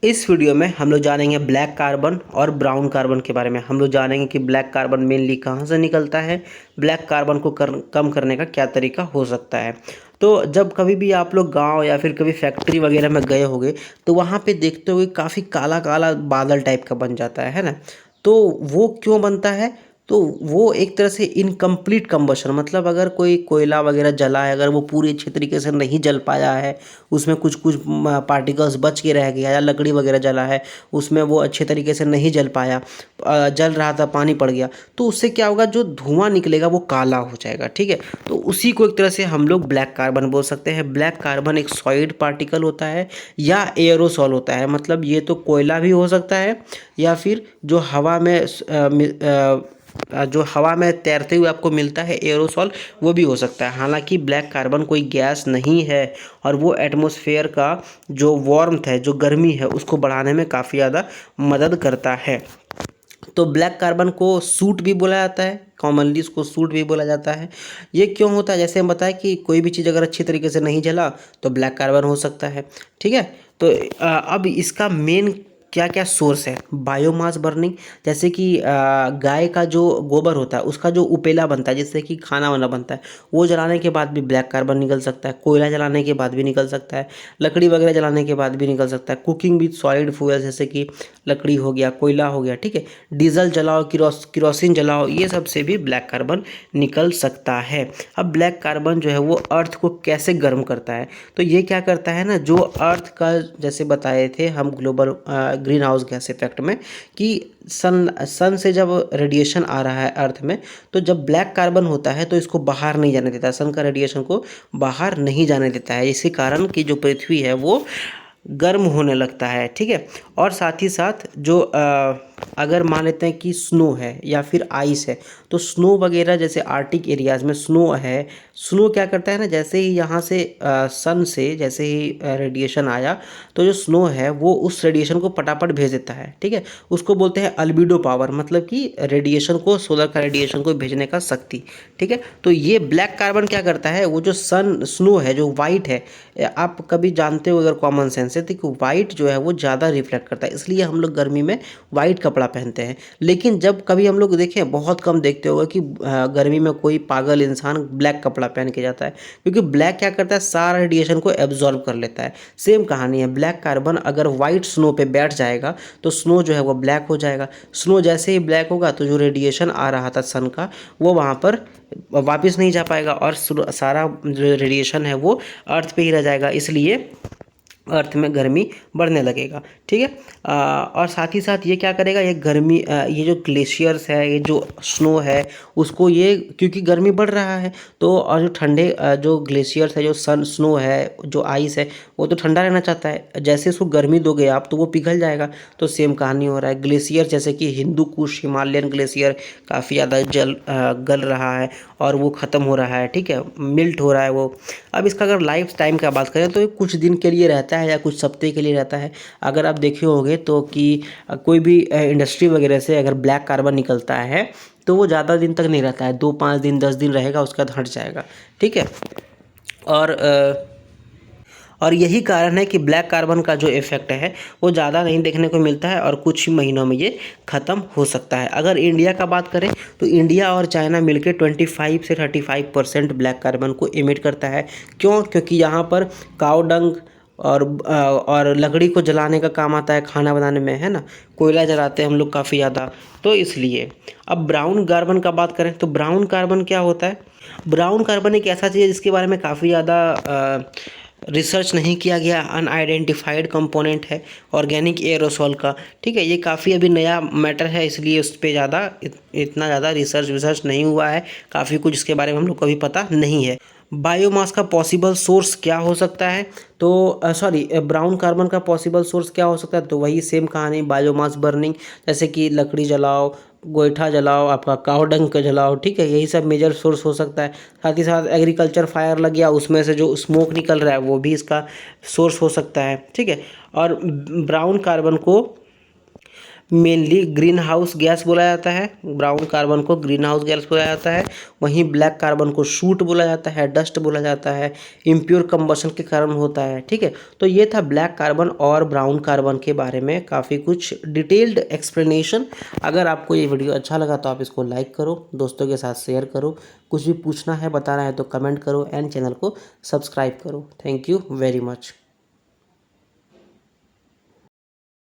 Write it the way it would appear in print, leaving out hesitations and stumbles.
इस वीडियो में हम लोग जानेंगे ब्लैक कार्बन और ब्राउन कार्बन के बारे में। हम लोग जानेंगे कि ब्लैक कार्बन मेनली कहाँ से निकलता है, ब्लैक कार्बन को कम करने का क्या तरीका हो सकता है। तो जब कभी भी आप लोग गांव या फिर कभी फैक्ट्री वगैरह में गए होंगे तो वहाँ पे देखते हुए काफ़ी काला काला बादल टाइप का बन जाता है ना। तो वो क्यों बनता है? तो वो एक तरह से इनकम्प्लीट कंबशन, मतलब अगर कोई कोयला वगैरह जला है, अगर वो पूरी अच्छे तरीके से नहीं जल पाया है, उसमें कुछ कुछ पार्टिकल्स बच के रह गया, या लकड़ी वगैरह जला है उसमें वो अच्छे तरीके से नहीं जल पाया, जल रहा था पानी पड़ गया, तो उससे क्या होगा, जो धुआं निकलेगा वो काला हो जाएगा। ठीक है, तो उसी को एक तरह से हम लोग ब्लैक कार्बन बोल सकते हैं। ब्लैक कार्बन एक सॉलिड पार्टिकल होता है या एयरोसॉल होता है, मतलब ये तो कोयला भी हो सकता है या फिर जो हवा में तैरते हुए आपको मिलता है एरोसॉल, वो भी हो सकता है। हालांकि ब्लैक कार्बन कोई गैस नहीं है और वो एटमॉस्फेयर का जो वार्मथ है, जो गर्मी है, उसको बढ़ाने में काफ़ी ज़्यादा मदद करता है। तो ब्लैक कार्बन को सूट भी बोला जाता है, कॉमनली इसको सूट भी बोला जाता है। ये क्यों होता है? जैसे हम बताएं कि कोई भी चीज़ अगर अच्छी तरीके से नहीं जला तो ब्लैक कार्बन हो सकता है। ठीक है, तो अब इसका मेन क्या क्या सोर्स है? बायोमास बर्निंग, जैसे कि गाय का जो गोबर होता है उसका जो उपेला बनता है, जिससे कि खाना वाना बनता है, वो जलाने के बाद भी ब्लैक कार्बन निकल सकता है। कोयला जलाने के बाद भी निकल सकता है, लकड़ी वगैरह जलाने के बाद भी निकल सकता है। कुकिंग विद सॉलिड फ्यूल, जैसे कि लकड़ी हो गया, कोयला हो गया, ठीक है, डीजल जलाओ, किरोसिन जलाओ, ये सब से भी ब्लैक कार्बन निकल सकता है। अब ब्लैक कार्बन जो है वो अर्थ को कैसे गर्म करता है? तो ये क्या करता है ना, जो अर्थ का, जैसे बताए थे हम global green house gas effect में, कि सन से जब रेडिएशन आ रहा है अर्थ में, तो जब ब्लैक कार्बन होता है तो इसको बाहर नहीं जाने देता, सन का रेडिएशन को बाहर नहीं जाने देता है। इसी कारण कि जो पृथ्वी है वो गर्म होने लगता है। ठीक है, और साथ ही साथ जो अगर मान लेते हैं कि स्नो है या फिर आइस है, तो स्नो वगैरह जैसे आर्टिक एरियाज़ में स्नो है, स्नो क्या करता है ना, जैसे ही यहाँ से सन से जैसे ही रेडिएशन आया, तो जो स्नो है वो उस रेडिएशन को फटाफट भेज देता है। ठीक है, उसको बोलते हैं अल्बिडो पावर, मतलब कि रेडिएशन को, सोलर का रेडिएशन को भेजने का शक्ति। ठीक है, तो ये ब्लैक कार्बन क्या करता है, वो जो स्नो है, जो वाइट है, आप कभी जानते हो अगर कॉमन सेंस है तो कि वाइट जो है वो ज़्यादा रिफ्लेक्ट करता है, इसलिए हम लोग गर्मी में वाइट कपड़ा पहनते हैं। लेकिन जब कभी हम लोग देखें, बहुत कम देखते होगा कि गर्मी में कोई पागल इंसान ब्लैक कपड़ा पहन के जाता है, क्योंकि ब्लैक क्या करता है, सारा रेडिएशन को एब्जॉर्ब कर लेता है। सेम कहानी है, ब्लैक कार्बन अगर वाइट स्नो पे बैठ जाएगा तो स्नो जो है वो ब्लैक हो जाएगा। स्नो जैसे ही ब्लैक होगा तो जो रेडिएशन आ रहा था सन का, वो वहाँ पर वापस नहीं जा पाएगा और सारा जो रेडिएशन है वो अर्थ पे ही रह जाएगा, इसलिए अर्थ में गर्मी बढ़ने लगेगा। ठीक है, और साथ ही साथ ये क्या करेगा, ये गर्मी, ये जो ग्लेशियर्स है, ये जो स्नो है, उसको ये, क्योंकि गर्मी बढ़ रहा है तो, और जो ठंडे जो ग्लेशियर्स है, जो स्नो है, जो आइस है, वो तो ठंडा रहना चाहता है। जैसे उसको गर्मी दोगे आप तो वो पिघल जाएगा। तो सेम कहानी हो रहा है, ग्लेशियर जैसे कि हिंदू कुश हिमालयन ग्लेशियर काफ़ी ज़्यादा गल रहा है और वो ख़त्म हो रहा है। ठीक है, मिल्ट हो रहा है वो। अब इसका अगर लाइफ टाइम का बात करें तो ये कुछ दिन के लिए रहता है या कुछ सप्ताह के लिए रहता है। अगर आप देखे होंगे तो कि कोई भी इंडस्ट्री वगैरह से अगर ब्लैक कार्बन निकलता है तो वो ज़्यादा दिन तक नहीं रहता है, 2-5 दिन 10 दिन रहेगा, उसके बाद हट जाएगा। ठीक है, और और यही कारण है कि ब्लैक कार्बन का जो इफेक्ट है वो ज़्यादा नहीं देखने को मिलता है और कुछ ही महीनों में ये ख़त्म हो सकता है। अगर इंडिया का बात करें तो इंडिया और चाइना मिलकर 25 से 35% ब्लैक कार्बन को इमिट करता है। क्यों? क्योंकि यहाँ पर काऊ डंग और लकड़ी को जलाने का काम आता है खाना बनाने में, है ना, कोयला जलाते हैं हम लोग काफ़ी ज़्यादा, तो इसलिए। अब ब्राउन कार्बन का बात करें तो ब्राउन कार्बन क्या होता है? ब्राउन कार्बन एक ऐसा चीज़ है जिसके बारे में काफ़ी ज़्यादा रिसर्च नहीं किया गया, अनआइडेंटिफाइड कंपोनेंट है ऑर्गेनिक एरोसॉल का। ठीक है, ये काफ़ी अभी नया मैटर है, इसलिए उस पर इतना ज़्यादा रिसर्च नहीं हुआ है, काफ़ी कुछ इसके बारे में हम लोग को अभी पता नहीं है। बायोमास का पॉसिबल सोर्स क्या हो सकता है? तो ब्राउन कार्बन का पॉसिबल सोर्स क्या हो सकता है? तो वही सेम कहानी, बायोमास बर्निंग, जैसे कि लकड़ी जलाओ, गोईठा जलाओ, आपका काऊ डंग का जलाओ। ठीक है, यही सब मेजर सोर्स हो सकता है। साथ ही साथ एग्रीकल्चर फायर लग गया, उसमें से जो स्मोक निकल रहा है वो भी इसका सोर्स हो सकता है। ठीक है, और ब्राउन कार्बन को मेनली ग्रीन हाउस गैस बोला जाता है, ब्राउन कार्बन को ग्रीन हाउस गैस बोला जाता है। वहीं ब्लैक कार्बन को शूट बोला जाता है, डस्ट बोला जाता है, इम्प्योर कंबशन के कारण होता है। ठीक है, तो ये था ब्लैक कार्बन और ब्राउन कार्बन के बारे में काफ़ी कुछ डिटेल्ड एक्सप्लेनेशन। अगर आपको ये वीडियो अच्छा लगा तो आप इसको लाइक करो, दोस्तों के साथ शेयर करो, कुछ भी पूछना है बताना है तो कमेंट करो एंड चैनल को सब्सक्राइब करो। Thank you very much.